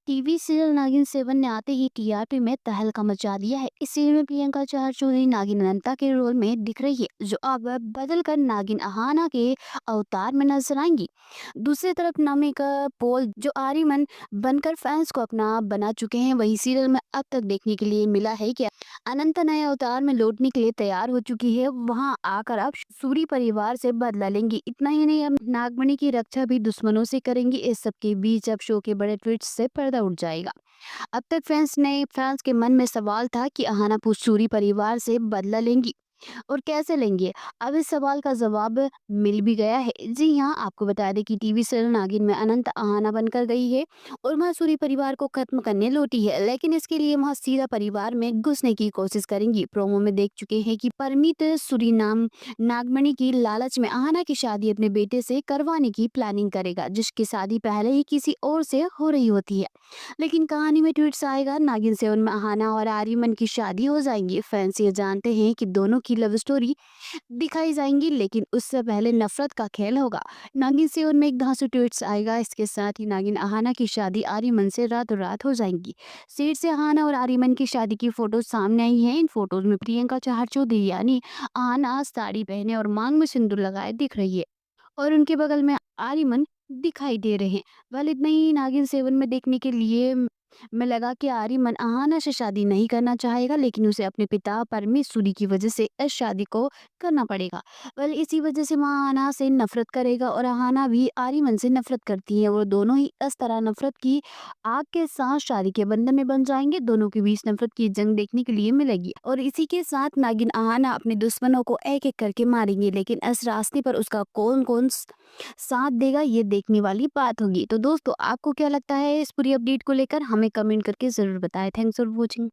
TV serial नागिन 7 ने आते ही टीआरपी में तहलका मचा दिया है। इस सीरियल में प्रियंका चौधरी नागिन अनंता के रोल में दिख रही है, जो अब बदलकर नागिन अहाना के अवतार में नजर आएंगी। दूसरी तरफ नामिका पोल जो आर्यमन बनकर फैंस को अपना बना चुके हैं, वही सीरियल में अब तक देखने के लिए मिला है कि अनंता नए अवतार में लौटने के लिए तैयार हो चुकी है। वहां आकर अब सूरी परिवार से बदला लेंगी। इतना ही नहीं, अब नागमणि की रक्षा भी दुश्मनों से करेंगी। इस सब के बीच अब शो के बड़े ट्विस्ट से पर्दा उठ जाएगा। अब तक फैंस के मन में सवाल था कि अहाना सूरी परिवार से बदला लेंगी और कैसे लेंगे। अब इस सवाल का जवाब मिल भी गया है। जी हाँ, आपको बता दें कि टीवी सीरियल नागिन में अनंत आहाना बनकर गई है और मसूरी परिवार को खत्म करने लौटी है, लेकिन इसके लिए वह सीधा परिवार में घुसने की कोशिश करेंगी। प्रोमो में देख चुके हैं कि परमित सुरीनाम नागमणि की लालच में आहाना की शादी अपने बेटे से करवाने की प्लानिंग करेगा, जिसकी शादी पहले ही किसी और से हो रही होती है। लेकिन कहानी में ट्विस्ट आएगा। नागिन 7 में अहाना और आर्यमन की शादी हो जाएंगी। फैंस ये जानते हैं कि दोनों की लव स्टोरी दिखाई जाएंगी, लेकिन उससे पहले नफरत का खेल होगा। नागिन 7 में एक धांसू ट्विस्ट आएगा। इसके साथ ही नागिन अहाना की शादी आर्यमन से रातों रात हो जाएंगी। सेट से अहाना और आर्यमन की शादी की फोटो सामने आई है। इन फोटोज में प्रियंका चौधरी यानी अहाना साड़ी पहने और मांग में सिंदूर लगाए दिख रही है और उनके बगल में आर्यमन दिखाई दे रहे हैं। वेल इतना ही नागिन 7 में देखने के लिए मैं लगा कि आर्यमन अहाना से शादी नहीं करना चाहेगा, लेकिन उसे अपने पिता परमेश्वरी की वजह से इस शादी को करना पड़ेगा। वेल इसी वजह से वह अहाना से नफरत करेगा और अहाना भी आर्यमन से नफरत करती है। वो दोनों ही इस तरह नफरत की आग के साथ शादी के बंधन में बन जाएंगे। दोनों के बीच नफरत की जंग देखने के लिए मिलेगी और इसी के साथ नागिन अहाना अपने दुश्मनों को एक एक करके मारेंगे, लेकिन इस रास्ते पर उसका कौन कौन साथ देगा, ये देखने वाली बात होगी। तो दोस्तों, आपको क्या लगता है इस पूरी अपडेट को लेकर? हमें कमेंट करके जरूर बताएं। Thanks for watching.